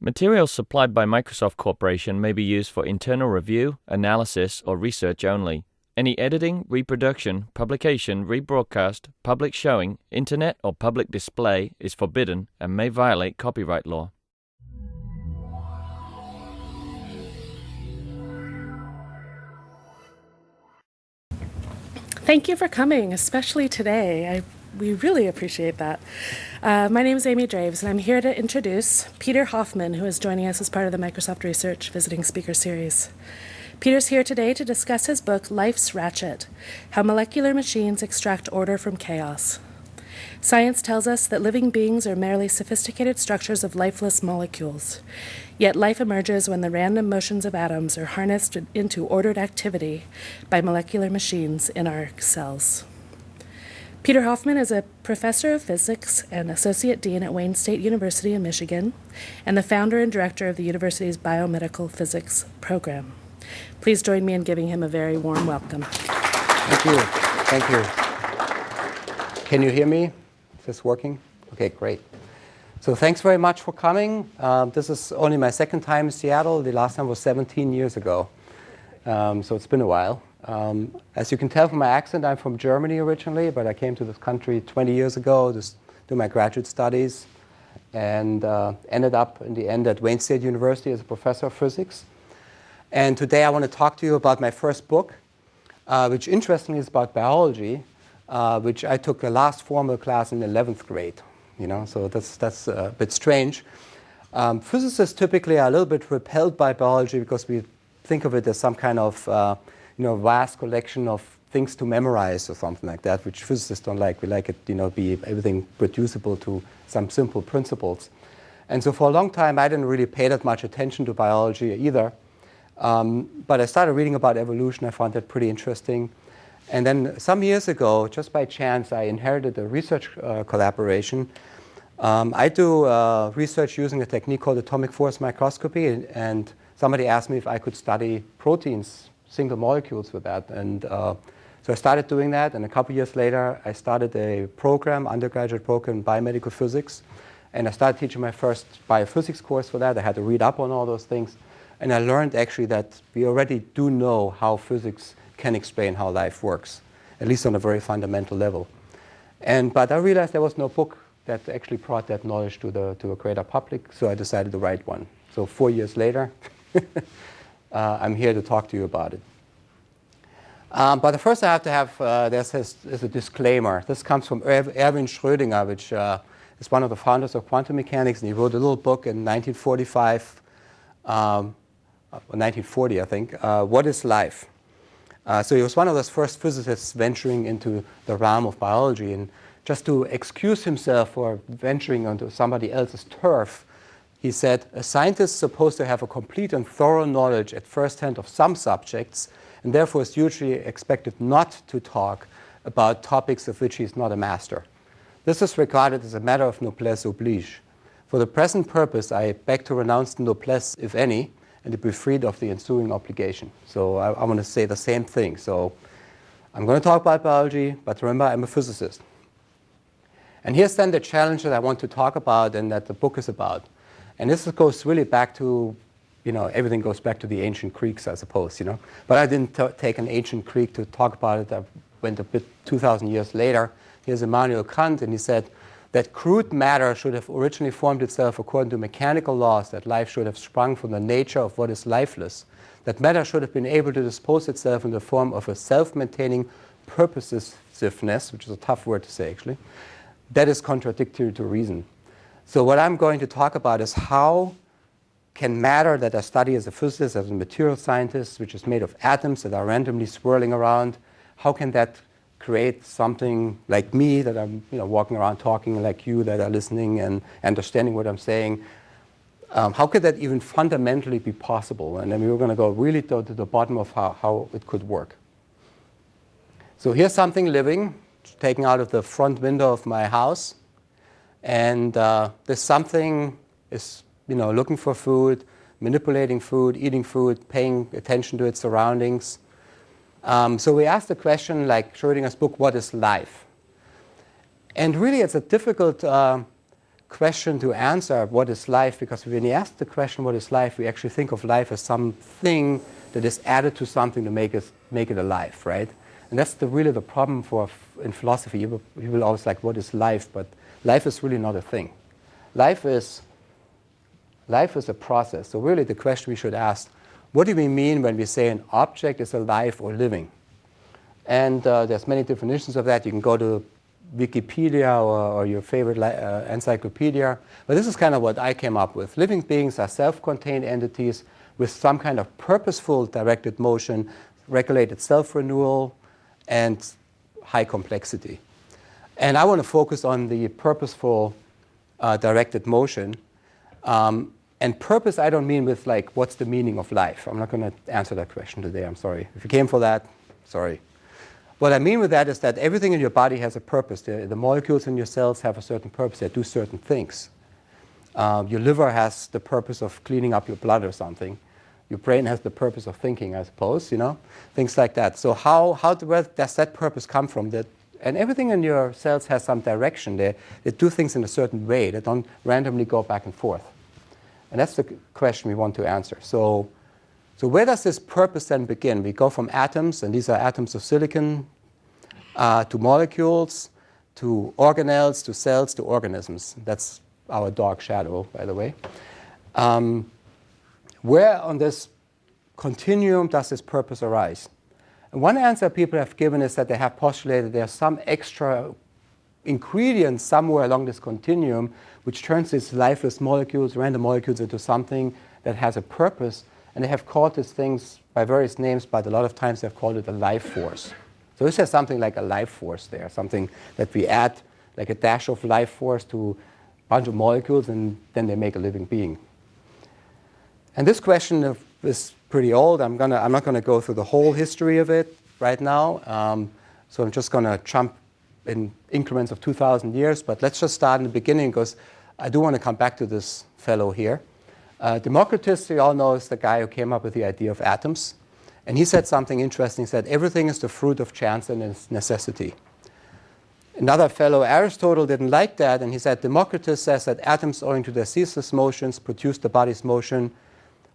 Materials supplied by Microsoft Corporation may be used for internal review, analysis, or research only. Any editing, reproduction, publication, rebroadcast, public showing, internet, or public display is forbidden and may violate copyright law. Thank you for coming, especially today. We really appreciate that. My name is Amy Draves, and I'm here to introduce Peter Hoffman, who is joining us as part of the Microsoft Research Visiting Speaker Series. Peter's here today to discuss his book, Life's Ratchet: How Molecular Machines Extract Order from Chaos. Science tells us that living beings are merely sophisticated structures of lifeless molecules. Yet life emerges when the random motions of atoms are harnessed into ordered activity by molecular machines in our cells. Peter Hoffman is a professor of physics and associate dean at Wayne State University in Michigan, and the founder and director of the university's biomedical physics program. Please join me in giving him a very warm welcome. Thank you. Thank you. Can you hear me? Is this working? Okay, great. So thanks very much for coming. This is only my second time in Seattle. The last time was 17 years ago. So it's been a while. As you can tell from my accent, I'm from Germany originally, but I came to this country 20 years ago to do my graduate studies and ended up in the end at Wayne State University as a professor of physics. And today I want to talk to you about my first book, which interestingly is about biology, which I took the last formal class in 11th grade. So that's a bit strange. Physicists typically are a little bit repelled by biology because we think of it as some kind of vast collection of things to memorize or something like that, which physicists don't like. We like it, be everything reducible to some simple principles. And so for a long time, I didn't really pay that much attention to biology either. But I started reading about evolution. I found that pretty interesting. And then some years ago, just by chance, I inherited a research collaboration. I do research using a technique called atomic force microscopy, and somebody asked me if I could study proteins, single molecules with that. And so I started doing that, and a couple years later, I started a program, undergraduate program in biomedical physics, and I started teaching my first biophysics course for that. I had to read up on all those things, and I learned actually that we already do know how physics can explain how life works, at least on a very fundamental level. But I realized there was no book that actually brought that knowledge to a greater public, so I decided to write one. So 4 years later, I'm here to talk to you about it. But first I have to have, there's a disclaimer. This comes from Erwin Schrödinger, which is one of the founders of quantum mechanics, and he wrote a little book in 1945, or 1940, I think, What is Life? So he was one of those first physicists venturing into the realm of biology, and just to excuse himself for venturing onto somebody else's turf, he said, a scientist is supposed to have a complete and thorough knowledge at first hand of some subjects, and therefore is usually expected not to talk about topics of which he is not a master. This is regarded as a matter of noblesse oblige. For the present purpose, I beg to renounce the noblesse, if any, and to be freed of the ensuing obligation. So I want to say the same thing. So I'm going to talk about biology, but remember, I'm a physicist. And here's then the challenge that I want to talk about and that the book is about. And this goes really back to, everything goes back to the ancient Greeks, I suppose, But I didn't take an ancient Greek to talk about it. I went a bit 2,000 years later. Here's Immanuel Kant, and he said that crude matter should have originally formed itself according to mechanical laws, that life should have sprung from the nature of what is lifeless, that matter should have been able to dispose itself in the form of a self-maintaining purposiveness, which is a tough word to say, actually, that is contradictory to reason. So what I'm going to talk about is how can matter that I study as a physicist, as a material scientist, which is made of atoms that are randomly swirling around, how can that create something like me, that I'm walking around talking, like you that are listening and understanding what I'm saying? How could that even fundamentally be possible? And then we were going to go really to the bottom of how it could work. So here's something living, taken out of the front window of my house. And this something is looking for food, manipulating food, eating food, paying attention to its surroundings. So we asked the question, like Schrödinger's book, what is life? And really it's a difficult question to answer, what is life? Because when you ask the question, what is life, we actually think of life as something that is added to something to make it alive, right? And that's really the problem in philosophy. People always like, what is life? But life is really not a thing. Life is a process. So really the question we should ask, what do we mean when we say an object is alive or living? And there's many definitions of that. You can go to Wikipedia or your favorite encyclopedia. But this is kind of what I came up with. Living beings are self-contained entities with some kind of purposeful directed motion, regulated self-renewal, and high complexity. And I want to focus on the purposeful directed motion. And purpose, I don't mean with like, what's the meaning of life? I'm not going to answer that question today. I'm sorry. If you came for that, sorry. What I mean with that is that everything in your body has a purpose. The molecules in your cells have a certain purpose. They do certain things. Your liver has the purpose of cleaning up your blood or something. Your brain has the purpose of thinking, I suppose, things like that. So where does that purpose come from? And everything in your cells has some direction. They do things in a certain way. They don't randomly go back and forth. And that's the question we want to answer. So where does this purpose then begin? We go from atoms, and these are atoms of silicon, to molecules, to organelles, to cells, to organisms. That's our dog Shadow, by the way. Where on this continuum does this purpose arise? And one answer people have given is that they have postulated there's some extra ingredient somewhere along this continuum which turns these lifeless molecules, random molecules, into something that has a purpose. And they have called these things by various names, but a lot of times they've called it a life force. So this has something like a life force there, something that we add like a dash of life force to a bunch of molecules, and then they make a living being. And this question is pretty old. I'm not going to go through the whole history of it right now. So I'm just going to jump in increments of 2,000 years. But let's just start in the beginning, because I do want to come back to this fellow here. Democritus, you all know, is the guy who came up with the idea of atoms. And he said something interesting. He said, everything is the fruit of chance and necessity. Another fellow, Aristotle, didn't like that. And he said, Democritus says that atoms, owing to their ceaseless motions, produce the body's motion.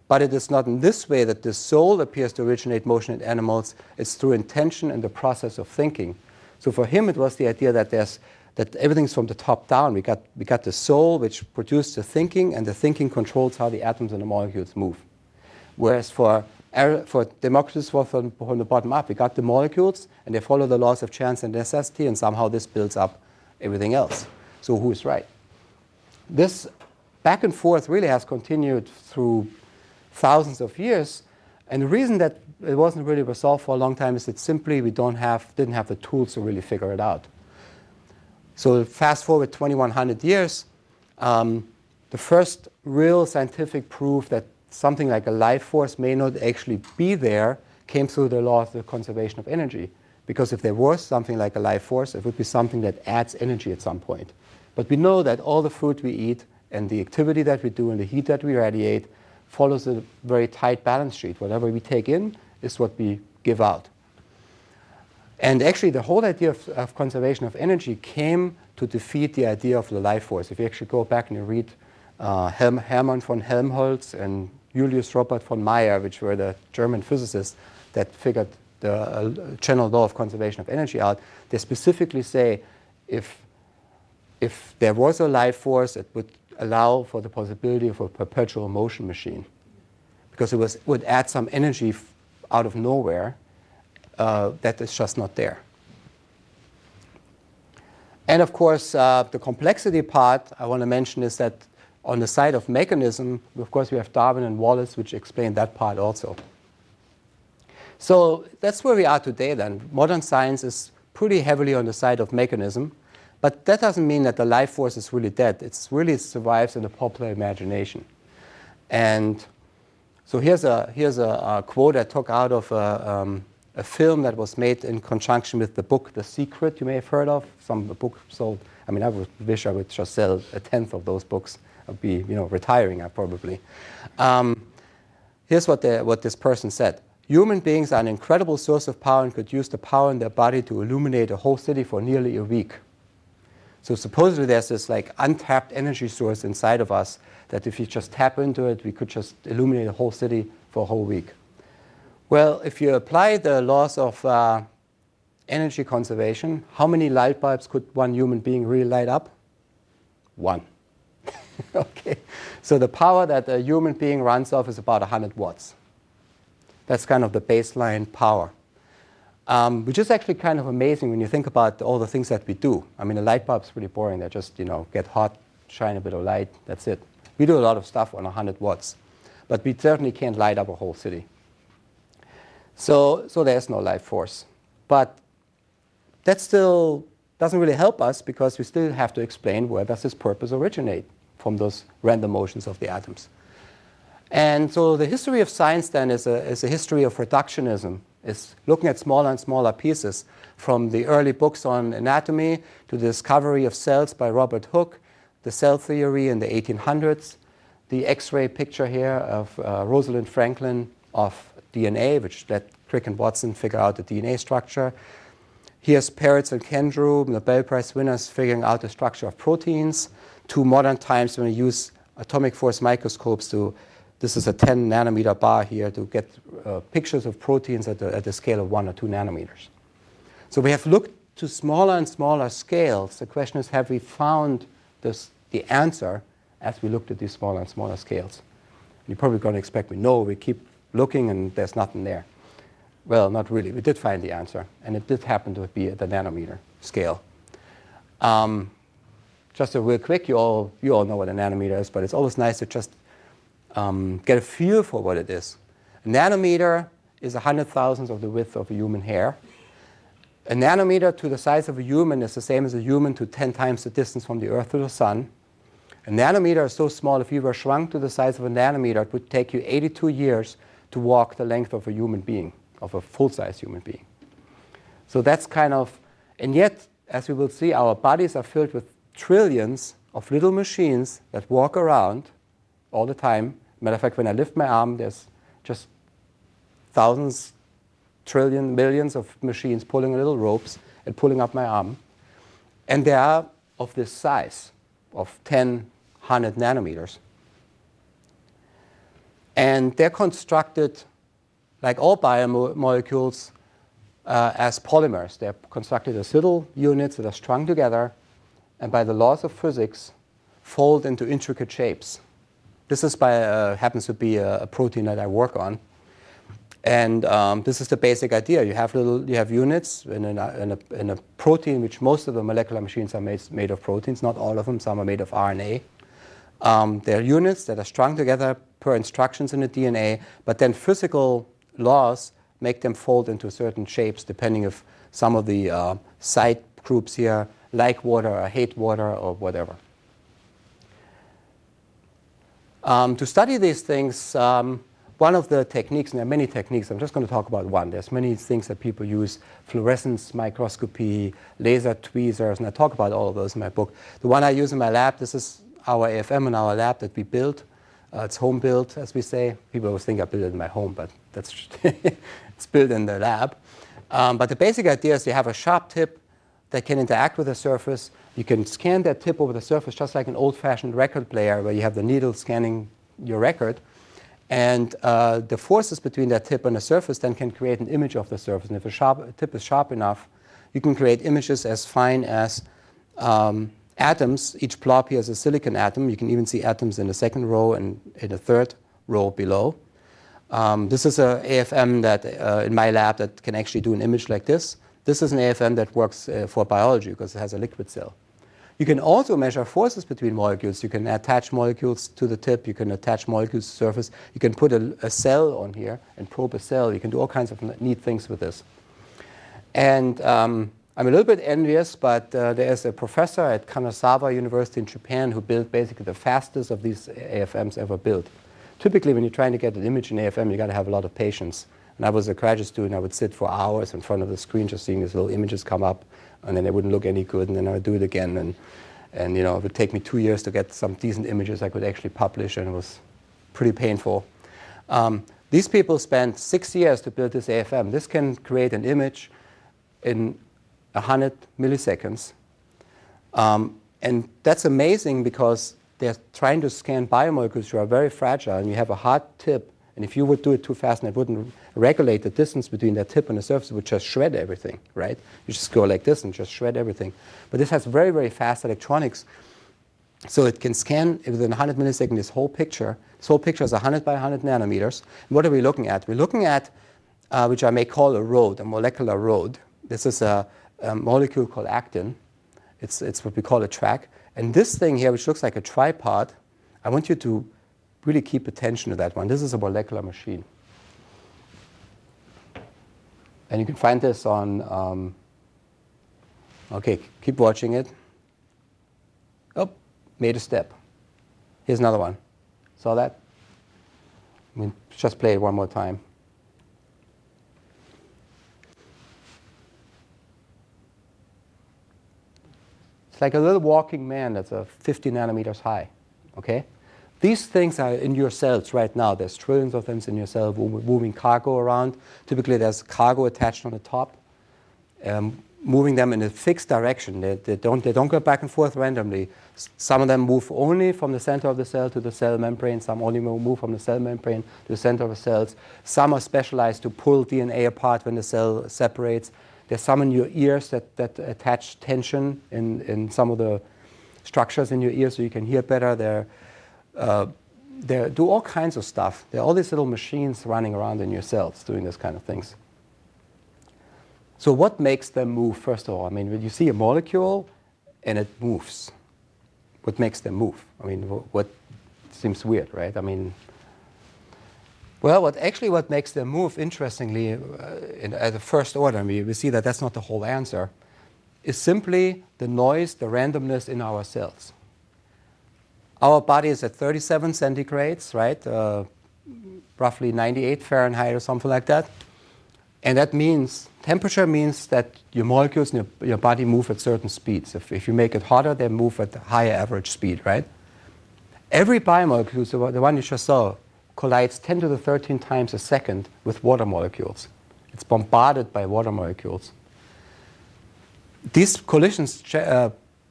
But it is not in this way that the soul appears to originate motion in animals. It's through intention and the process of thinking. So for him, it was the idea that everything's from the top down. We got the soul, which produced the thinking, and the thinking controls how the atoms and the molecules move. Whereas for Democritus, from the bottom up, we got the molecules, and they follow the laws of chance and necessity, and somehow this builds up everything else. So who is right? This back and forth really has continued through thousands of years, and the reason that it wasn't really resolved for a long time is that simply we didn't have the tools to really figure it out. So fast forward 2,100 years, the first real scientific proof that something like a life force may not actually be there came through the law of the conservation of energy. Because if there was something like a life force, it would be something that adds energy at some point. But we know that all the food we eat and the activity that we do and the heat that we radiate follows a very tight balance sheet. Whatever we take in is what we give out. And actually, the whole idea of conservation of energy came to defeat the idea of the life force. If you actually go back and you read Hermann von Helmholtz and Julius Robert von Mayer, which were the German physicists that figured the general law of conservation of energy out, they specifically say if there was a life force, it would allow for the possibility of a perpetual motion machine, because it would add some energy out of nowhere that is just not there. And of course, the complexity part I want to mention is that on the side of mechanism, of course, we have Darwin and Wallace, which explain that part also. So that's where we are today then. Modern science is pretty heavily on the side of mechanism. But that doesn't mean that the life force is really dead. It really survives in the popular imagination. And so here's a quote I took out of a film that was made in conjunction with the book The Secret, you may have heard of. A book sold. I mean, I wish I would just sell 1/10 of those books. I'd be, retiring, probably. Here's what this person said. Human beings are an incredible source of power and could use the power in their body to illuminate a whole city for nearly a week. So supposedly there's this like untapped energy source inside of us that if you just tap into it, we could just illuminate a whole city for a whole week. Well, if you apply the laws of energy conservation, how many light bulbs could one human being really light up? One. Okay. So the power that a human being runs off is about 100 watts. That's kind of the baseline power. Which is actually kind of amazing when you think about all the things that we do. I mean, a light bulb's pretty boring. They just, get hot, shine a bit of light, that's it. We do a lot of stuff on 100 watts. But we certainly can't light up a whole city. So there's no life force. But that still doesn't really help us because we still have to explain where does this purpose originate from those random motions of the atoms. And so the history of science then is a history of reductionism. It's looking at smaller and smaller pieces, from the early books on anatomy to the discovery of cells by Robert Hooke, the cell theory in the 1800s, the X-ray picture here of Rosalind Franklin of DNA, which let Crick and Watson figure out the DNA structure. Here's Peretz and Kendrew, Nobel Prize winners, figuring out the structure of proteins, to modern times when we use atomic force microscopes to, this is a 10 nanometer bar here, to get pictures of proteins at the scale of 1 or 2 nanometers. So we have looked to smaller and smaller scales. The question is, have we found the answer as we looked at these smaller and smaller scales? And you're probably going to expect me, no, we keep looking and there's nothing there. Well, not really. We did find the answer, and it did happen to be at the nanometer scale. Just a real quick, you all know what a nanometer is, but it's always nice to just get a feel for what it is. A nanometer is 100,000th of the width of a human hair. A nanometer to the size of a human is the same as a human to 10 times the distance from the Earth to the Sun. A nanometer is so small, if you were shrunk to the size of a nanometer, it would take you 82 years to walk the length of a human being, of a full-size human being. So that's kind of, and yet, as we will see, our bodies are filled with trillions of little machines that walk around all the time. Matter of fact, when I lift my arm, there's just thousands, trillion, millions of machines pulling little ropes and pulling up my arm. And they are of this size, of 10, 100 nanometers. And they're constructed, like all biomolecules, as polymers. They're constructed as little units that are strung together and by the laws of physics fold into intricate shapes. This is happens to be a protein that I work on. And this is the basic idea. You have units in a protein, which most of the molecular machines are made of proteins, not all of them. Some are made of RNA. They're units that are strung together per instructions in the DNA, but then physical laws make them fold into certain shapes, depending if some of the side groups here like water or hate water or whatever. To study these things, one of the techniques, and there are many techniques, I'm just going to talk about one. There's many things that people use, fluorescence microscopy, laser tweezers, and I talk about all of those in my book. The one I use in my lab, this is our AFM in our lab that we built. It's home built, as we say. People always think I built it in my home, but that's it's built in the lab. But the basic idea is you have a sharp tip that can interact with the surface. You can scan that tip over the surface just like an old-fashioned record player where you have the needle scanning your record. And the forces between that tip and the surface then can create an image of the surface. And if a tip is sharp enough, you can create images as fine as atoms. Each blob here is a silicon atom. You can even see atoms in the second row and in the third row below. This is an AFM that in my lab that can actually do an image like this. This is an AFM that works for biology because it has a liquid cell. You can also measure forces between molecules. You can attach molecules to the tip. You can attach molecules to the surface. You can put a cell on here and probe a cell. You can do all kinds of neat things with this. And I'm a little bit envious, but there's a professor at Kanazawa University in Japan who built basically the fastest of these AFMs ever built. Typically, when you're trying to get an image in AFM, you got to have a lot of patience. And I was a graduate student. I would sit for hours in front of the screen just seeing these little images come up, and then they wouldn't look any good, and then I would do it again. And you know, it would take me 2 years to get some decent images I could actually publish, and it was pretty painful. These people spent 6 years to build this AFM. This can create an image in 100 milliseconds. And that's amazing because they're trying to scan biomolecules which are very fragile, and you have a hard tip, and if you would do it too fast and it wouldn't regulate the distance between that tip and the surface, it would just shred everything, right? You just go like this and just shred everything. But this has very, very fast electronics, so it can scan within 100 milliseconds this whole picture. This whole picture is 100 by 100 nanometers. And what are we looking at? We're looking at, which I may call a road, a molecular road. This is a molecule called actin. It's what we call a track. And this thing here, which looks like a tripod, I want you to really keep attention to that one. This is a molecular machine. And you can find this on, okay, keep watching it. Oh, made a step. Here's another one. Saw that? I mean, just play it one more time. It's like a little walking man that's 50 nanometers high, okay? These things are in your cells right now. There's trillions of them in your cell moving cargo around. Typically, there's cargo attached on the top, moving them in a fixed direction. They don't go back and forth randomly. Some of them move only from the center of the cell to the cell membrane. Some only move from the cell membrane to the center of the cells. Some are specialized to pull DNA apart when the cell separates. There's some in your ears that attach tension in some of the structures in your ears so you can hear better. They do all kinds of stuff. There are all these little machines running around in your cells doing this kind of things. So what makes them move, first of all? I mean, when you see a molecule and it moves, what makes them move? I mean, what seems weird, right? I mean, well, what makes them move, interestingly, at the first order, we see that that's not the whole answer, is simply the noise, the randomness in our cells. Our body is at 37 centigrades, right? Roughly 98 Fahrenheit or something like that. And that means, temperature means that your molecules in your body move at certain speeds. If you make it hotter, they move at a higher average speed, right? Every biomolecule, so the one you just saw, collides 10 to the 13 times a second with water molecules. It's bombarded by water molecules. These collisions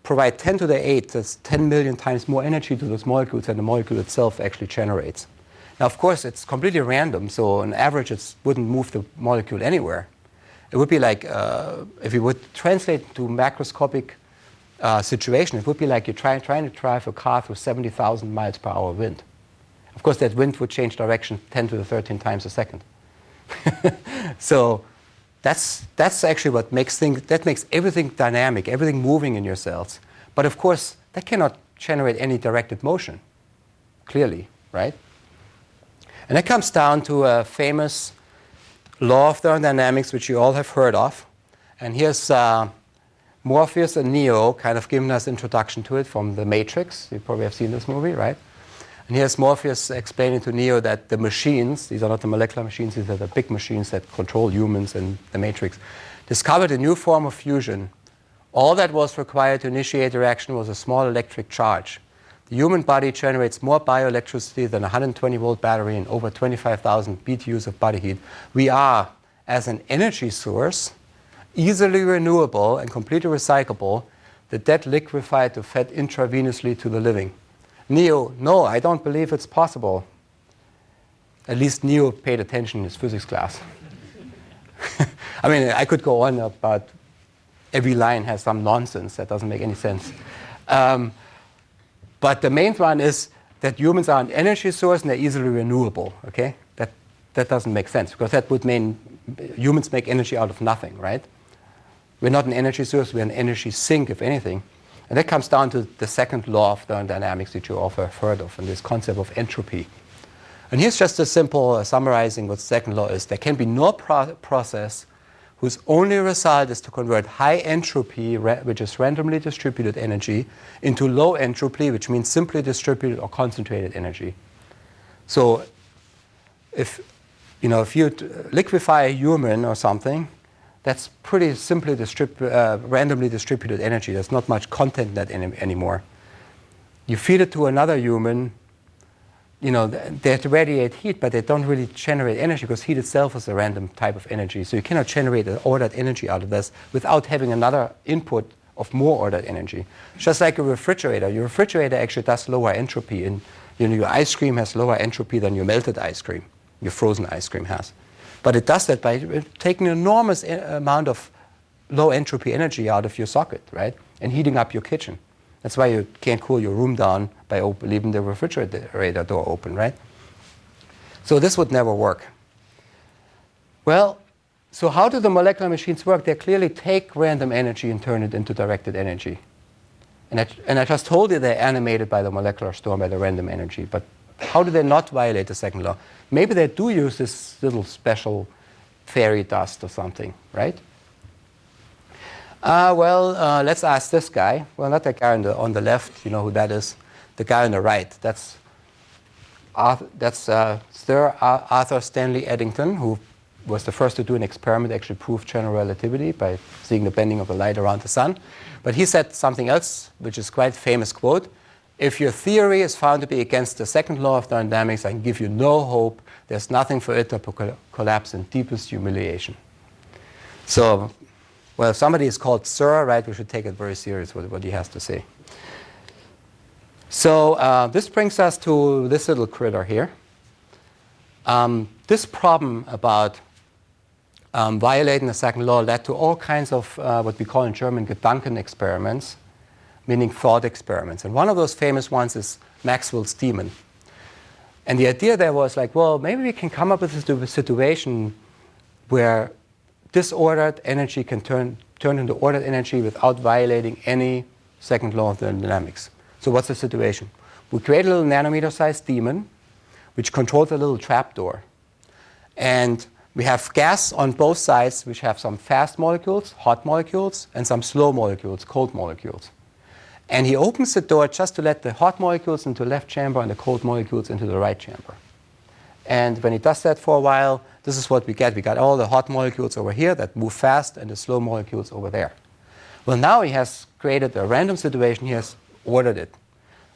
provide 10 to the 8, that's 10 million times more energy to those molecules than the molecule itself actually generates. Now, of course, it's completely random, so on average, it wouldn't move the molecule anywhere. It would be like, if you would translate to macroscopic situation, it would be like you're trying to drive a car through 70,000 miles per hour wind. Of course, that wind would change direction 10 to the 13 times a second. So that's actually what makes everything dynamic, everything moving in your cells. But of course, that cannot generate any directed motion, clearly, right? And that comes down to a famous law of thermodynamics, which you all have heard of. And here's Morpheus and Neo kind of giving us introduction to it from The Matrix. You probably have seen this movie, right? And here's Morpheus explaining to Neo that the machines, these are not the molecular machines, these are the big machines that control humans and the Matrix, discovered a new form of fusion. All that was required to initiate the reaction was a small electric charge. The human body generates more bioelectricity than a 120-volt battery and over 25,000 BTUs of body heat. We are, as an energy source, easily renewable and completely recyclable, the dead liquefied to fed intravenously to the living. Neo, no, I don't believe it's possible. At least Neo paid attention in his physics class. I mean, I could go on about every line has some nonsense that doesn't make any sense. But the main one is that humans are an energy source and they're easily renewable, okay? That doesn't make sense because that would mean humans make energy out of nothing, right? We're not an energy source, we're an energy sink, if anything. And that comes down to the second law of thermodynamics that you all have heard of, and this concept of entropy. And here's just a simple summarizing what the second law is. There can be no process whose only result is to convert high entropy, which is randomly distributed energy, into low entropy, which means simply distributed or concentrated energy. So if you liquefy a human or something, that's pretty simply randomly distributed energy. There's not much content in that anymore. You feed it to another human, they radiate heat, but they don't really generate energy because heat itself is a random type of energy. So you cannot generate all that energy out of this without having another input of more ordered energy. Just like a refrigerator. Your refrigerator actually does lower entropy. And your ice cream has lower entropy than your melted ice cream, your frozen ice cream has. But it does that by taking an enormous amount of low entropy energy out of your socket, right? And heating up your kitchen. That's why you can't cool your room down by leaving the refrigerator door open, right? So this would never work. Well, so how do the molecular machines work? They clearly take random energy and turn it into directed energy. And I just told you they're animated by the molecular storm, by the random energy. But how do they not violate the second law? Maybe they do use this little special fairy dust or something, right? Let's ask this guy. Well, not that guy on the left. You know who that is. The guy on the right. That's Sir Arthur Stanley Eddington, who was the first to do an experiment that actually proved general relativity by seeing the bending of the light around the sun. But he said something else, which is quite a famous quote. If your theory is found to be against the second law of thermodynamics, I can give you no hope. There's nothing for it to collapse in deepest humiliation. So, well, if somebody is called Sir, right, we should take it very serious what he has to say. So this brings us to this little critter here. This problem about violating the second law led to all kinds of what we call in German Gedanken experiments, meaning thought experiments. And one of those famous ones is Maxwell's demon. And the idea there was like, well, maybe we can come up with a situation where disordered energy can turn into ordered energy without violating any second law of thermodynamics. So what's the situation? We create a little nanometer-sized demon, which controls a little trapdoor. And we have gas on both sides, which have some fast molecules, hot molecules, and some slow molecules, cold molecules. And he opens the door just to let the hot molecules into the left chamber and the cold molecules into the right chamber. And when he does that for a while, this is what we get. We got all the hot molecules over here that move fast and the slow molecules over there. Well, now he has created a random situation. He has ordered it.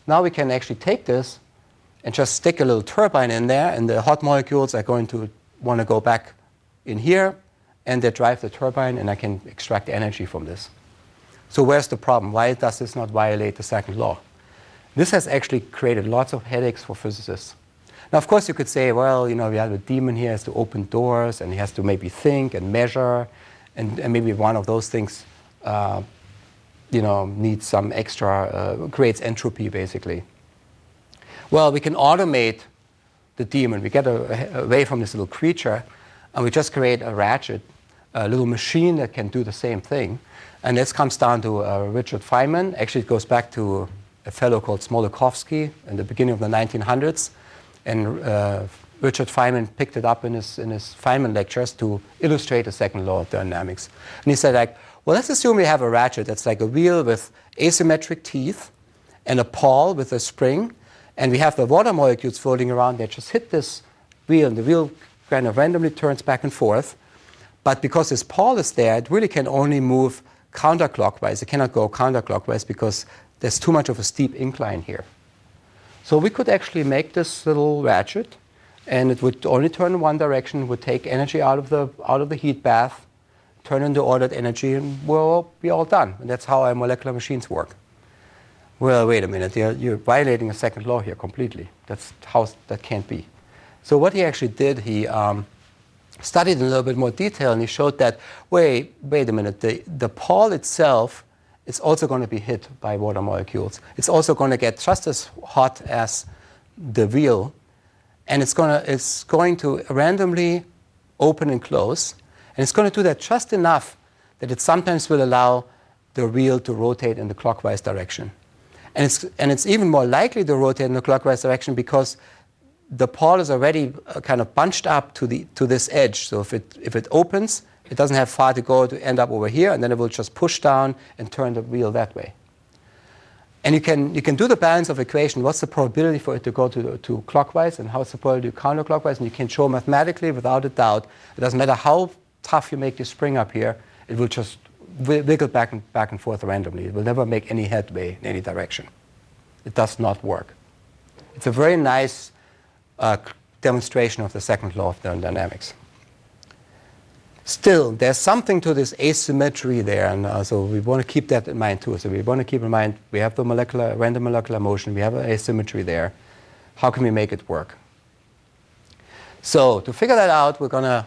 Now we can actually take this and just stick a little turbine in there, and the hot molecules are going to want to go back in here, and they drive the turbine, and I can extract energy from this. So where's the problem? Why does this not violate the second law? This has actually created lots of headaches for physicists. Now, of course, you could say, well, we have a demon here, has to open doors, and he has to maybe think and measure, and maybe one of those things needs some extra, creates entropy, basically. Well, we can automate the demon. We get away from this little creature, and we just create a ratchet, a little machine that can do the same thing. And this comes down to Richard Feynman. Actually, it goes back to a fellow called Smoluchowski in the beginning of the 1900s. And Richard Feynman picked it up in his Feynman lectures to illustrate the second law of thermodynamics. And he said, like, well, let's assume we have a ratchet that's like a wheel with asymmetric teeth and a pawl with a spring. And we have the water molecules floating around. They just hit this wheel, and the wheel kind of randomly turns back and forth. But because this pawl is there, it really can only move counterclockwise. It cannot go counterclockwise because there's too much of a steep incline here. So we could actually make this little ratchet, and it would only turn in one direction, would take energy out of the heat bath, turn into ordered energy, and we'll be all done. And that's how our molecular machines work. Well, wait a minute. You're violating a second law here completely. That can't be. So what he actually did, he studied in a little bit more detail, and he showed that, wait a minute, the pawl itself is also going to be hit by water molecules. It's also going to get just as hot as the wheel, and it's going to randomly open and close, and it's going to do that just enough that it sometimes will allow the wheel to rotate in the clockwise direction. And it's even more likely to rotate in the clockwise direction because the pawl is already kind of bunched up to this edge. So if it opens, it doesn't have far to go to end up over here, and then it will just push down and turn the wheel that way. And you can do the balance of equation. What's the probability for it to go to clockwise, and how's the probability to counterclockwise? And you can show mathematically, without a doubt, it doesn't matter how tough you make the spring up here, it will just wiggle back and forth randomly. It will never make any headway in any direction. It does not work. It's a very nice demonstration of the second law of thermodynamics. Still, there's something to this asymmetry there, and so we want to keep that in mind too. So we want to keep in mind we have the random molecular motion, we have an asymmetry there. How can we make it work? So to figure that out, we're going to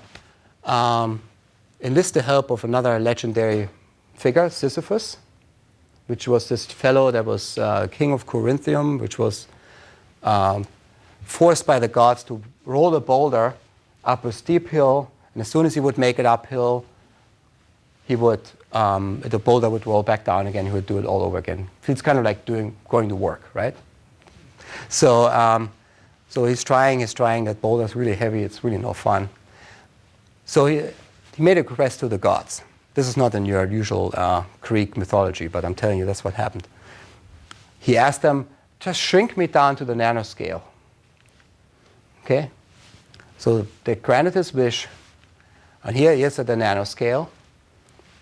enlist the help of another legendary figure, Sisyphus, which was this fellow that was king of Corinthium, which was forced by the gods to roll a boulder up a steep hill, and as soon as he would make it uphill, he would the boulder would roll back down again. He would do it all over again. It's kind of like going to work, right? So so he's trying. That boulder's really heavy. It's really no fun. So he made a request to the gods. This is not in your usual Greek mythology, but I'm telling you that's what happened. He asked them, just shrink me down to the nanoscale. Okay? So they granted his wish. And here he is at the nanoscale.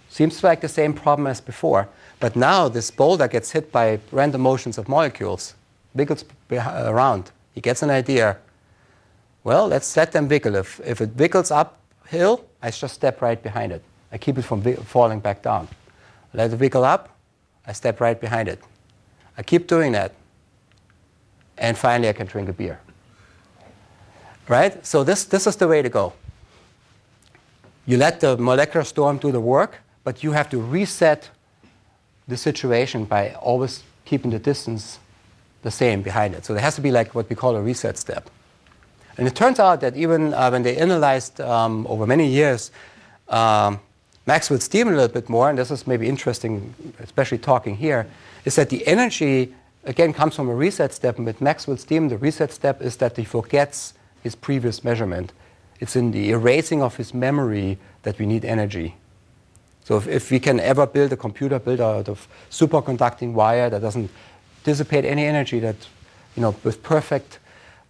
Seems like the same problem as before. But now this boulder gets hit by random motions of molecules, wiggles around. He gets an idea. Well, let's let them wiggle. If it wiggles uphill, I just step right behind it. I keep it from falling back down. Let it wiggle up, I step right behind it. I keep doing that. And finally, I can drink a beer. Right? So this is the way to go. You let the molecular storm do the work, but you have to reset the situation by always keeping the distance the same behind it. So there has to be like what we call a reset step. And it turns out that even when they analyzed over many years Maxwell's theme a little bit more, and this is maybe interesting, especially talking here, is that the energy, again, comes from a reset step. And with Maxwell's theme, the reset step is that he forgets his previous measurement. It's in the erasing of his memory that we need energy. So if we can ever build a computer built out of superconducting wire that doesn't dissipate any energy, that, with perfect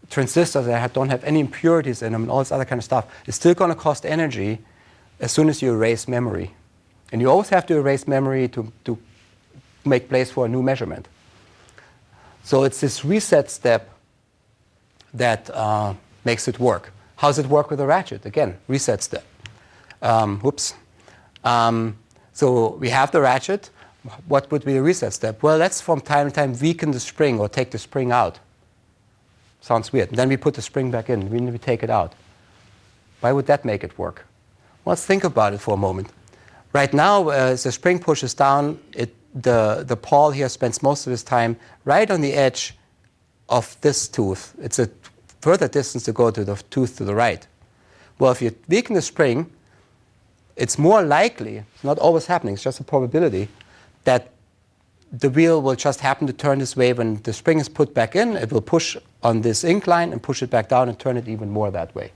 transistors that don't have any impurities in them and all this other kind of stuff, it's still going to cost energy as soon as you erase memory. And you always have to erase memory to make place for a new measurement. So it's this reset step that makes it work. How does it work with a ratchet? Again, reset step. So we have the ratchet. What would be the reset step? Well, let's from time to time weaken the spring or take the spring out. Sounds weird. And then we put the spring back in. We take it out. Why would that make it work? Well, let's think about it for a moment. Right now, as the spring pushes down, the pawl here spends most of his time right on the edge of this tooth. It's a further distance to go to the tooth to the right. Well, if you weaken the spring, it's more likely, it's not always happening, it's just a probability, that the wheel will just happen to turn this way. When the spring is put back in, it will push on this incline and push it back down and turn it even more that way.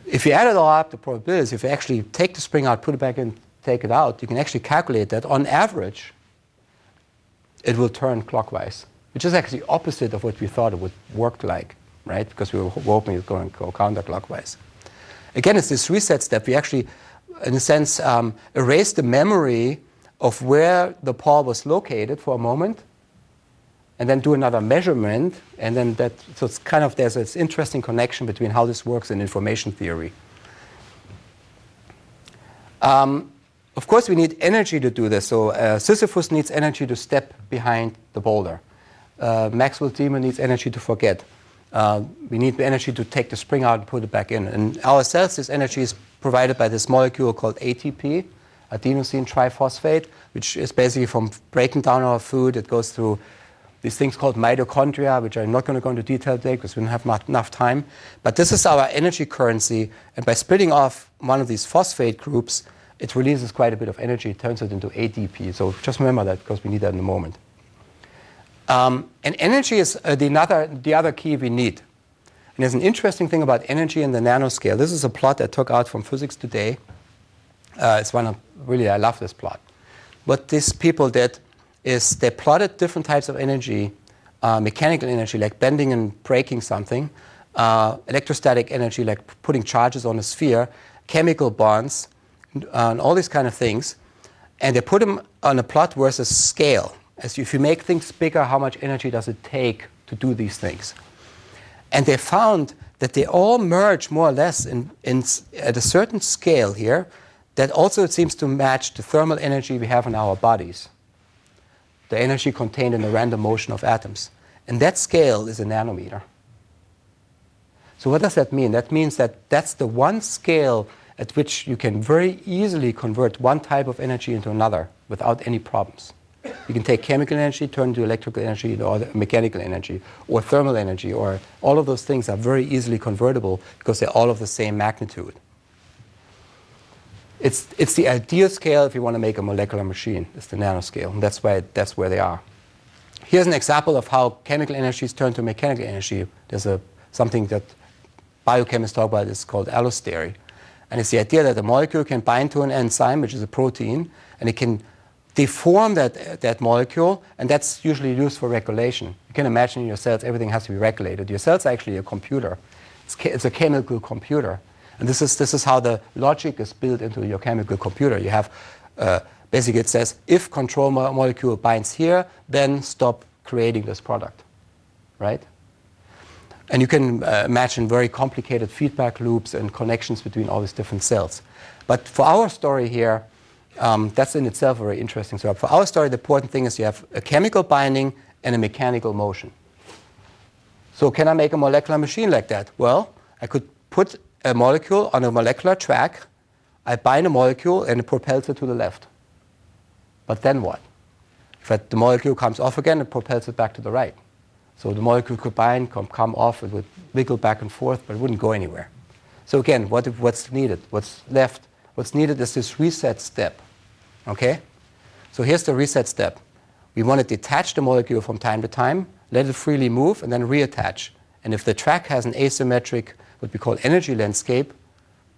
If you add it all up, the probabilities, if you actually take the spring out, put it back in, take it out, you can actually calculate that on average, it will turn clockwise, which is actually opposite of what we thought it would work like, right? Because we were hoping it's going to go counterclockwise. Again, it's this reset step. We actually, in a sense, erase the memory of where the pawl was located for a moment, and then do another measurement, and then so it's kind of, there's this interesting connection between how this works in information theory. Of course, we need energy to do this. So Sisyphus needs energy to step behind the boulder. Maxwell's demon needs energy to forget. We need energy to take the spring out and put it back in. And ourselves, this energy is provided by this molecule called ATP, adenosine triphosphate, which is basically from breaking down our food. It goes through these things called mitochondria, which I'm not going to go into detail today because we don't have enough time. But this is our energy currency. And by splitting off one of these phosphate groups, it releases quite a bit of energy. It turns it into ADP. So just remember that because we need that in a moment. And energy is the other key we need. And there's an interesting thing about energy in the nanoscale. This is a plot I took out from Physics Today. It's one of, really, I love this plot. What these people did is they plotted different types of energy, mechanical energy, like bending and breaking something, electrostatic energy, like putting charges on a sphere, chemical bonds, and all these kind of things. And they put them on a plot versus scale. As if you make things bigger, how much energy does it take to do these things? And they found that they all merge more or less at a certain scale here that also seems to match the thermal energy we have in our bodies, the energy contained in the random motion of atoms. And that scale is a nanometer. So what does that mean? That means that that's the one scale at which you can very easily convert one type of energy into another without any problems. You can take chemical energy, turn into electrical energy, or mechanical energy, or thermal energy, or all of those things are very easily convertible because they're all of the same magnitude. It's the ideal scale if you want to make a molecular machine. It's the nanoscale, and that's where they are. Here's an example of how chemical energies turn to mechanical energy. There's something that biochemists talk about. It's called allostery. And it's the idea that a molecule can bind to an enzyme, which is a protein, and it can deform that molecule, and that's usually used for regulation. You can imagine in your cells everything has to be regulated. Your cell's actually a computer. It's a chemical computer. And this is how the logic is built into your chemical computer. You have, basically it says, if control molecule binds here, then stop creating this product, right? And you can imagine very complicated feedback loops and connections between all these different cells. But for our story here, that's in itself very interesting. So for our story, the important thing is you have a chemical binding and a mechanical motion. So can I make a molecular machine like that? Well, I could put a molecule on a molecular track, I bind a molecule and it propels it to the left. But then what? If the molecule comes off again, it propels it back to the right. So the molecule could bind, come off, it would wiggle back and forth, but it wouldn't go anywhere. So again, what's needed? What's left? What's needed is this reset step. Okay? So here's the reset step. We want to detach the molecule from time to time, let it freely move, and then reattach. And if the track has an asymmetric, what we call energy landscape,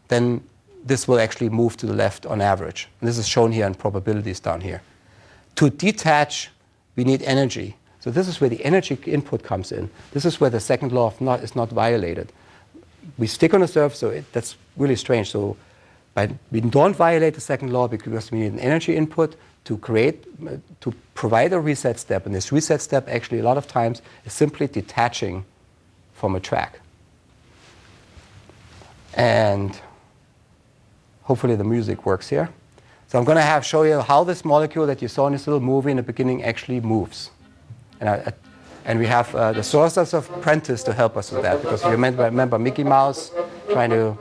then this will actually move to the left on average. And this is shown here in probabilities down here. To detach, we need energy. So this is where the energy input comes in. This is where the second law is not violated. We stick on the surface, so that's really strange. So we don't violate the second law because we need an energy input to provide a reset step. And this reset step actually a lot of times is simply detaching from a track. And hopefully the music works here. So I'm going to show you how this molecule that you saw in this little movie in the beginning actually moves. And we have the Sorcerer's Apprentice to help us with that, because you remember Mickey Mouse trying to,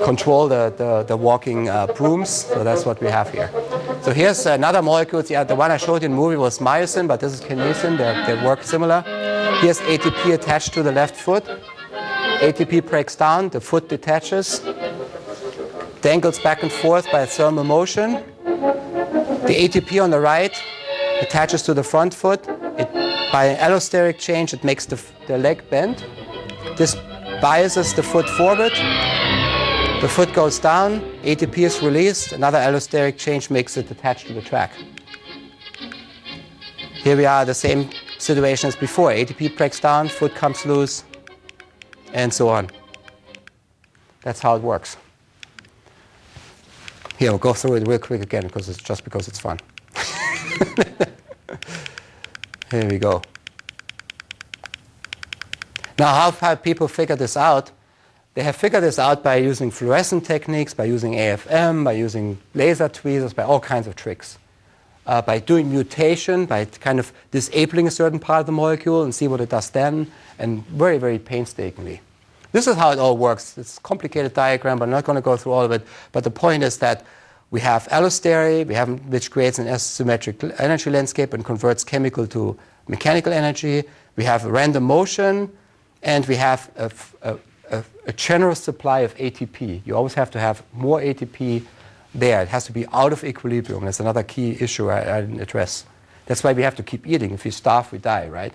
control the walking brooms. So that's what we have here. So here's another molecule. The one I showed you in the movie was myosin, but this is kinesin. They work similar. Here's ATP attached to the left foot. ATP breaks down, the foot detaches, dangles back and forth by a thermal motion. The ATP on the right attaches to the front foot. By an allosteric change, it makes the leg bend. This biases the foot forward. The foot goes down, ATP is released. Another allosteric change makes it attached to the track. Here we are, the same situation as before. ATP breaks down, foot comes loose, and so on. That's how it works. Here, we'll go through it real quick again because it's fun. Here we go. Now, how have people figured this out? They have figured this out by using fluorescent techniques, by using AFM, by using laser tweezers, by all kinds of tricks. By doing mutation, by kind of disabling a certain part of the molecule and see what it does then, and very, very painstakingly. This is how it all works. It's a complicated diagram, but I'm not going to go through all of it. But the point is that we have allostery, which creates an asymmetric energy landscape and converts chemical to mechanical energy. We have a random motion, and we have a generous supply of ATP. You always have to have more ATP there. It has to be out of equilibrium. That's another key issue I didn't address. That's why we have to keep eating. If we starve, we die, right?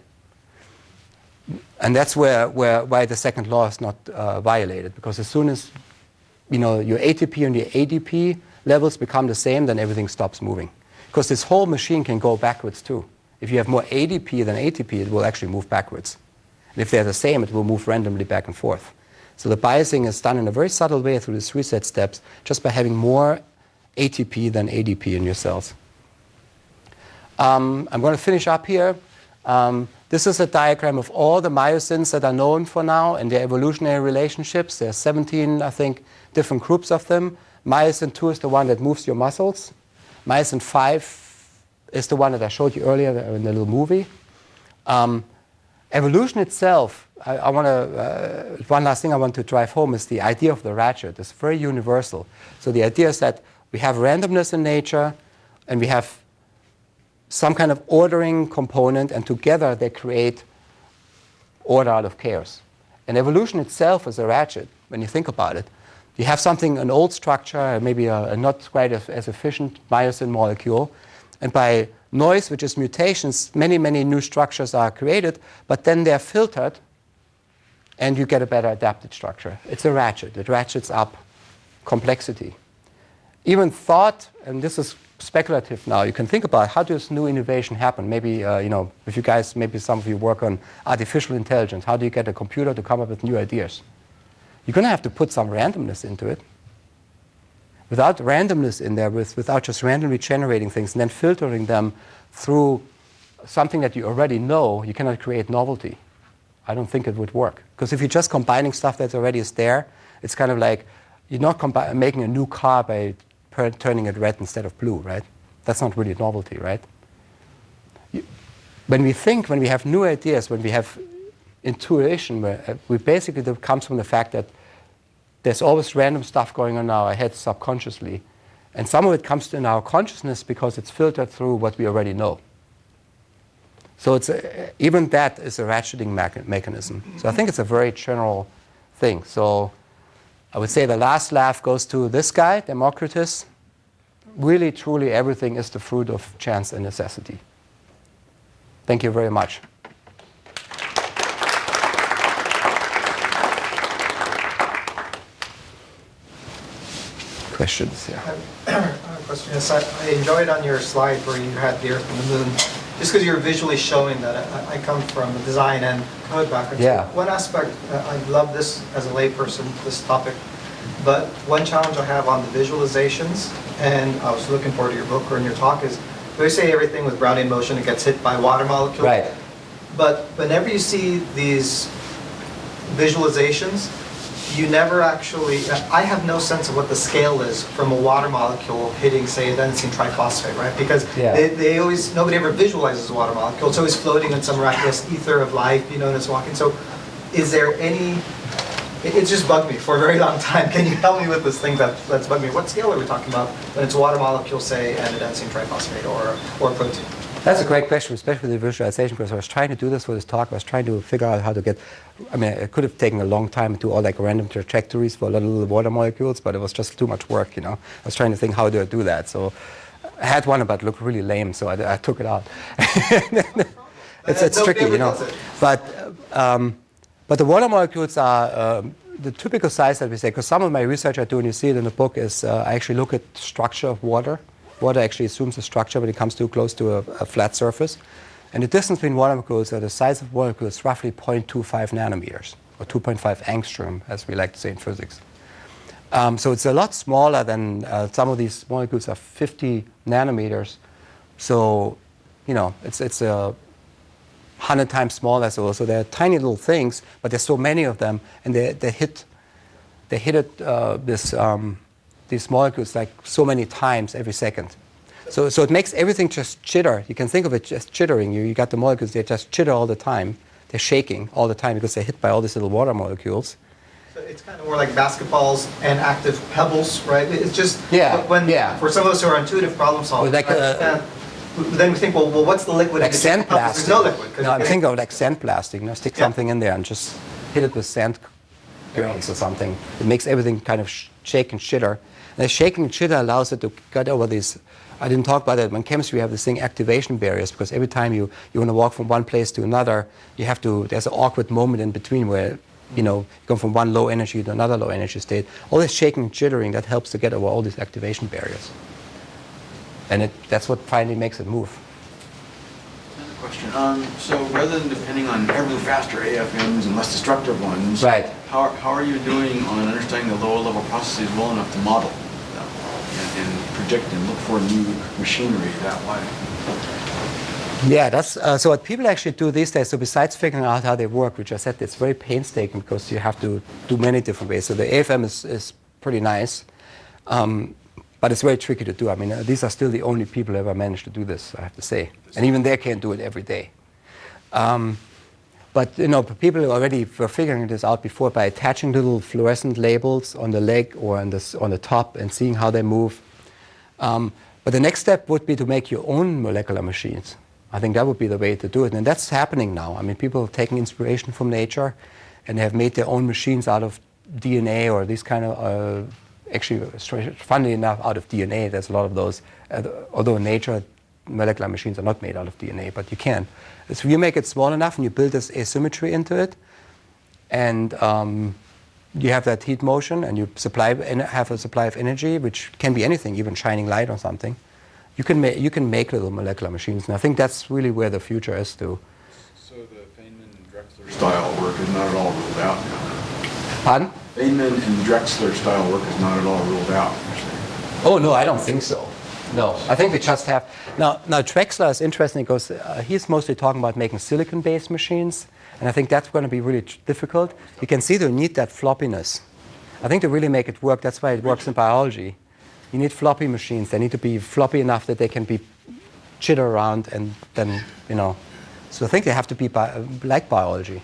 And that's why the second law is not violated, because as soon as your ATP and your ADP levels become the same, then everything stops moving. Because this whole machine can go backwards too. If you have more ADP than ATP, it will actually move backwards. And if they're the same, it will move randomly back and forth. So the biasing is done in a very subtle way through these reset steps, just by having more ATP than ADP in your cells. I'm going to finish up here. This is a diagram of all the myosins that are known for now and their evolutionary relationships. There are 17, I think, different groups of them. Myosin 2 is the one that moves your muscles. Myosin 5 is the one that I showed you earlier in the little movie. Evolution itself, one last thing I want to drive home is the idea of the ratchet. It's very universal. So the idea is that we have randomness in nature, and we have some kind of ordering component, and together they create order out of chaos. And evolution itself is a ratchet, when you think about it. You have something, an old structure, maybe a not quite as efficient myosin molecule, and by noise, which is mutations, many, many new structures are created, but then they're filtered, and you get a better adapted structure. It's a ratchet. It ratchets up complexity. Even thought, and this is speculative now, you can think about how does new innovation happen? Maybe, if you guys, maybe some of you work on artificial intelligence, how do you get a computer to come up with new ideas? You're going to have to put some randomness into it. Without randomness in there, without just randomly generating things and then filtering them through something that you already know, you cannot create novelty. I don't think it would work. Because if you're just combining stuff that already is there, it's kind of like you're not making a new car by turning it red instead of blue, right? That's not really novelty, right? When we think, when we have new ideas, when we have intuition, we basically, that comes from the fact that there's always random stuff going on in our heads subconsciously. And some of it comes in our consciousness because it's filtered through what we already know. So even that is a ratcheting mechanism. So I think it's a very general thing. So I would say the last laugh goes to this guy, Democritus. Really, truly, everything is the fruit of chance and necessity. Thank you very much. Questions? Yeah. I have a question. Yes, I enjoyed on your slide where you had the Earth and the Moon, just because you're visually showing that. I come from a design and code background. Yeah. So one aspect, I love this as a layperson, this topic, but one challenge I have on the visualizations, and I was looking forward to your book or in your talk, is they say everything with Brownian motion, it gets hit by water molecules. Right. But whenever you see these visualizations, you never actually, I have no sense of what the scale is from a water molecule hitting, say, adenosine triphosphate, right? Because they always, nobody ever visualizes a water molecule. It's always floating in some miraculous ether of life, and it's walking. So is there any, it's just bugged me for a very long time. Can you help me with this thing that's bugged me? What scale are we talking about when it's a water molecule, say, and adenosine triphosphate or protein? That's a great question, especially the visualization, because I was trying to do this for this talk. I was trying to figure out how to get, it could have taken a long time to do all like random trajectories for little water molecules, but it was just too much work, I was trying to think, how do I do that? So I had one, but it looked really lame, so I took it out. It's tricky, But the water molecules are the typical size that we say, because some of my research I do, and you see it in the book, is I actually look at structure of water. Water actually assumes a structure when it comes too close to a flat surface. And the distance between water molecules, the size of molecules, is roughly 0.25 nanometers, or 2.5 angstrom, as we like to say in physics. So it's a lot smaller than some of these molecules are 50 nanometers. So, it's 100 times smaller. So they're tiny little things, but there's so many of them, and they hit these molecules like so many times every second. So it makes everything just chitter. You can think of it just chittering. You got the molecules, they just chitter all the time. They're shaking all the time because they're hit by all these little water molecules. So it's kind of more like basketballs and active pebbles, right? It's just, for some of us who are intuitive problem solvers, then we think, well, what's the liquid? Like sandblasting. There's no liquid. No, I'm thinking of like sandblasting. Stick something in there and just hit it with sand grains or something. It makes everything kind of shake and chitter. And the shaking and chitter allows it to get over these. I didn't talk about it. In chemistry, we have this thing, activation barriers, because every time you want to walk from one place to another, there's an awkward moment in between where, you go from one low energy to another low energy state. All this shaking and chittering, that helps to get over all these activation barriers. And that's what finally makes it move. Another question. So rather than depending on ever faster AFMs and less destructive ones, right. How are you doing on understanding the lower level processes well enough to model them and predict and look for new machinery that way? Yeah, that's so what people actually do these days. So besides figuring out how they work, which I said it's very painstaking because you have to do many different ways. So the AFM is pretty nice, but it's very tricky to do. I mean, these are still the only people who ever managed to do this, I have to say, and even they can't do it every day. But people already were figuring this out before by attaching little fluorescent labels on the leg or on the top and seeing how they move. But the next step would be to make your own molecular machines. I think that would be the way to do it, and that's happening now. I mean, people have taken inspiration from nature, and they have made their own machines out of DNA or these kind of, actually, funnily enough, out of DNA. There's a lot of those, although in nature, molecular machines are not made out of DNA, but you can. So you make it small enough and you build this asymmetry into it, and you have that heat motion, and you have a supply of energy, which can be anything, even shining light or something. You can make little molecular machines, and I think that's really where the future is too. So the Feynman and Drexler style work is not at all ruled out now. Pardon? Feynman and Drexler style work is not at all ruled out. Oh no, I don't think so. No, I think we just have now. Drexler is interesting because he's mostly talking about making silicon-based machines, and I think that's going to be really difficult. You can see they need that floppiness. I think to really make it work, that's why it works in biology. You need floppy machines. They need to be floppy enough that they can be chitter around, and then So I think they have to be like biology.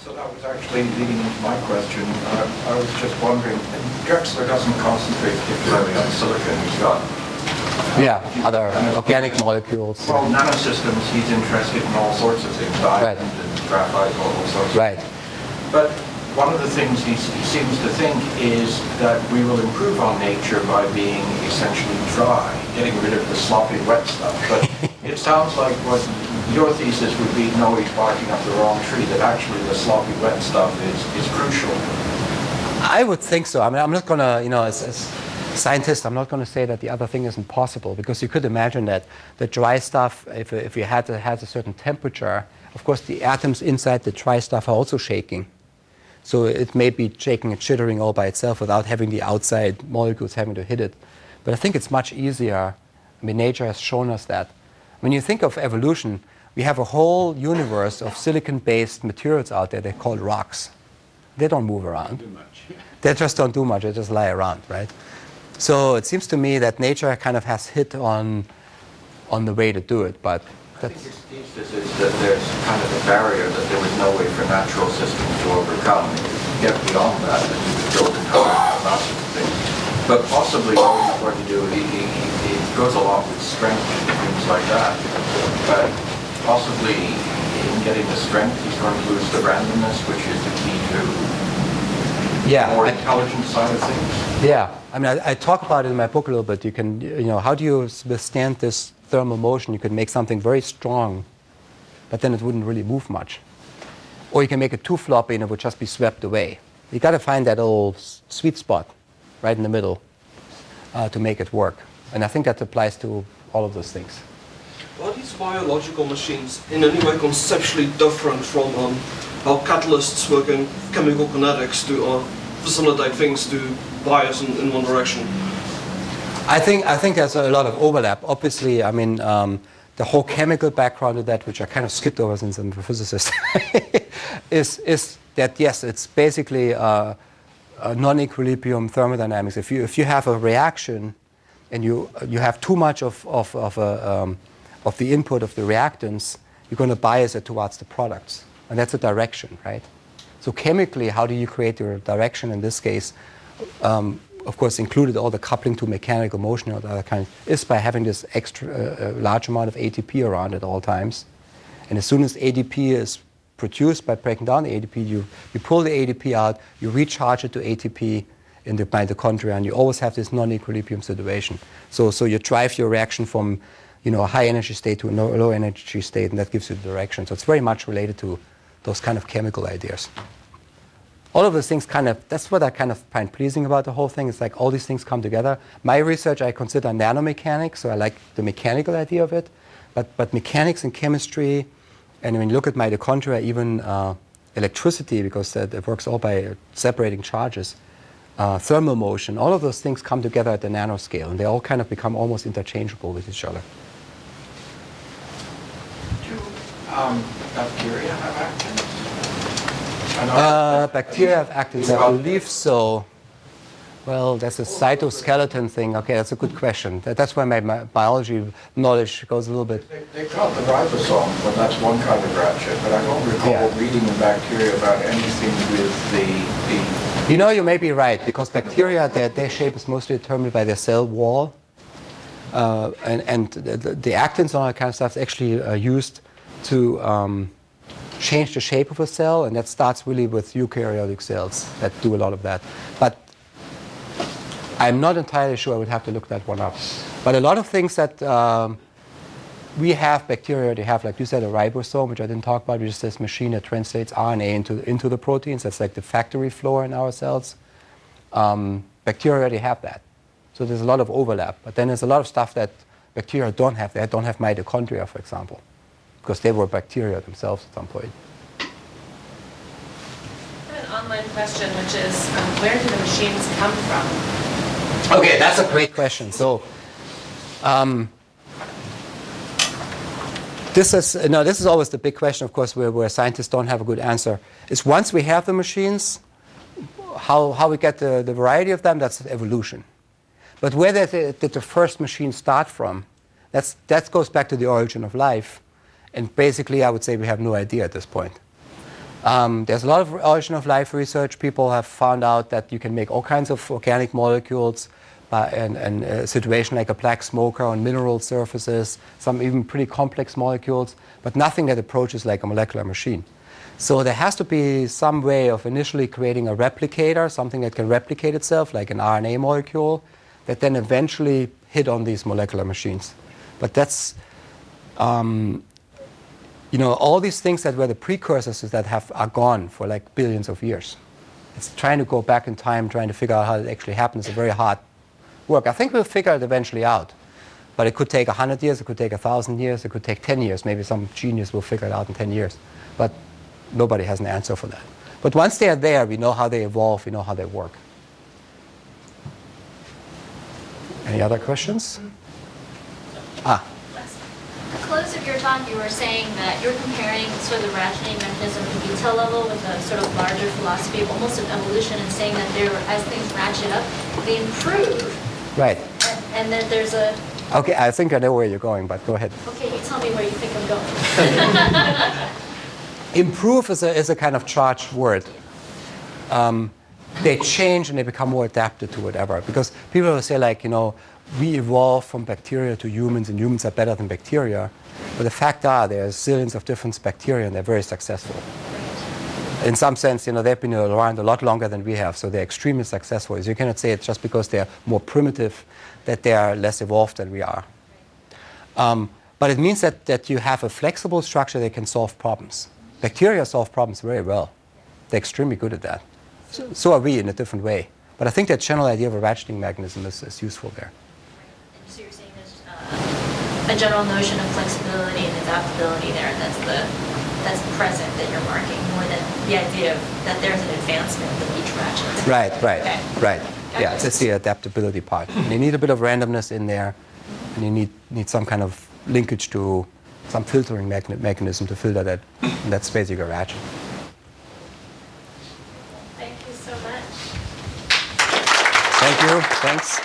So that was actually leading into my question. I was just wondering, Drexler doesn't concentrate particularly on silicon. He's got other organic molecules. Well, nanosystems, he's interested in all sorts of things, diamond and graphite, all sorts of things. But one of the things he seems to think is that we will improve on nature by being essentially dry, getting rid of the sloppy wet stuff. But it sounds like what your thesis would be, no, he's barking up the wrong tree, that actually the sloppy wet stuff is crucial. I would think so. I mean, I'm not going to, as a scientist, I'm not going to say that the other thing isn't possible, because you could imagine that the dry stuff, if you had a certain temperature, of course the atoms inside the dry stuff are also shaking. So it may be shaking and chittering all by itself without having the outside molecules having to hit it. But I think it's much easier. I mean, nature has shown us that. When you think of evolution, we have a whole universe of silicon-based materials out there. They're called rocks. They don't move around. They just don't do much. They just lie around, right? So it seems to me that nature kind of has hit on the way to do it, but I think his thesis is that there's kind of a barrier that there was no way for natural systems to overcome. If you get beyond that, then you could build entire masses of things. But possibly what he's going to do, he goes along with strength and things like that. But possibly in getting the strength, he's going to lose the randomness, which is the key to the more intelligent side of things. Yeah, I mean, I talk about it in my book a little bit. You can, how do you withstand this thermal motion? You could make something very strong, but then it wouldn't really move much. Or you can make it too floppy and it would just be swept away. You got to find that little sweet spot right in the middle to make it work. And I think that applies to all of those things. Are these biological machines in any way conceptually different from how catalysts work in chemical kinetics to facilitate things to bias in one direction? I think there's a lot of overlap. Obviously, I mean, the whole chemical background of that, which I kind of skipped over since I'm a physicist, is that, yes, it's basically a non-equilibrium thermodynamics. If you have a reaction and you have too much of the input of the reactants, you're going to bias it towards the products. And that's a direction, right? So chemically, how do you create your direction in this case? Of course, included all the coupling to mechanical motion or the other kind, is by having this extra large amount of ATP around at all times. And as soon as ADP is produced by breaking down the ADP, you pull the ADP out, you recharge it to ATP in the mitochondria, and you always have this non-equilibrium situation. So you drive your reaction from a high energy state to a low energy state, and that gives you the direction. So it's very much related to those kind of chemical ideas. All of those things that's what I kind of find pleasing about the whole thing. It's like all these things come together. My research, I consider nanomechanics, so I like the mechanical idea of it. But mechanics and chemistry, and when you look at mitochondria, even electricity, because it works all by separating charges, thermal motion, all of those things come together at the nanoscale, and they all kind of become almost interchangeable with each other. Bacteria have actins? Bacteria have actins, I believe so. Well, that's a cytoskeleton thing. Okay, that's a good question. That's where my biology knowledge goes a little bit. They call it the ribosome, but that's one kind of ratchet. But I don't recall reading in bacteria about anything with the. You know, you may be right, because bacteria, their shape is mostly determined by their cell wall. And the actins and all that kind of stuff is actually used to change the shape of a cell, and that starts really with eukaryotic cells that do a lot of that. But I'm not entirely sure. I would have to look that one up. But a lot of things that we have, bacteria, they have, like you said, a ribosome, which I didn't talk about, which is this machine that translates RNA into the proteins. That's like the factory floor in our cells. Bacteria already have that. So there's a lot of overlap. But then there's a lot of stuff that bacteria don't have. They don't have mitochondria, for example, because they were bacteria themselves at some point. I have an online question, which is, where do the machines come from? Okay, that's a great question. So this is always the big question, of course, where scientists don't have a good answer. Is once we have the machines, how we get the variety of them, that's evolution. But where did the first machine start from? That goes back to the origin of life. And basically, I would say we have no idea at this point. There's a lot of origin of life research. People have found out that you can make all kinds of organic molecules in a situation like a black smoker on mineral surfaces, some even pretty complex molecules, but nothing that approaches like a molecular machine. So there has to be some way of initially creating a replicator, something that can replicate itself, like an RNA molecule, that then eventually hit on these molecular machines. But that's, all these things that were the precursors to that are gone for like billions of years. It's trying to go back in time, trying to figure out how it actually happens, is very hard work. I think we'll figure it eventually out. But it could take 100 years, it could take 1,000 years, it could take 10 years. Maybe some genius will figure it out in 10 years. But nobody has an answer for that. But once they are there, we know how they evolve, we know how they work. Any other questions? At the close of your talk, you were saying that you're comparing sort of the ratcheting mechanism at the detail level with a sort of larger philosophy of almost of evolution, and saying that as things ratchet up, they improve. Right. And then there's a... Okay, I think I know where you're going, but go ahead. Okay, you tell me where you think I'm going. Improve is a kind of charged word. They change and they become more adapted to whatever. Because people will say, like, we evolved from bacteria to humans, and humans are better than bacteria. But the fact there's zillions of different bacteria, and they're very successful. In some sense, they've been around a lot longer than we have, so they're extremely successful. So you cannot say it's just because they're more primitive that they are less evolved than we are. But it means that you have a flexible structure that can solve problems. Bacteria solve problems very well. They're extremely good at that. So are we in a different way. But I think that general idea of a ratcheting mechanism is useful there. So you're saying there's a general notion of flexibility and adaptability there, and that's present that you're marking, more than the idea of that there's an advancement with each ratchet. Right. Okay. Right. Yeah, it's the adaptability part. And you need a bit of randomness in there, and you need some kind of linkage to some filtering mechanism to filter that. And that's basically a ratchet. Thank you so much. Thank you. Thanks.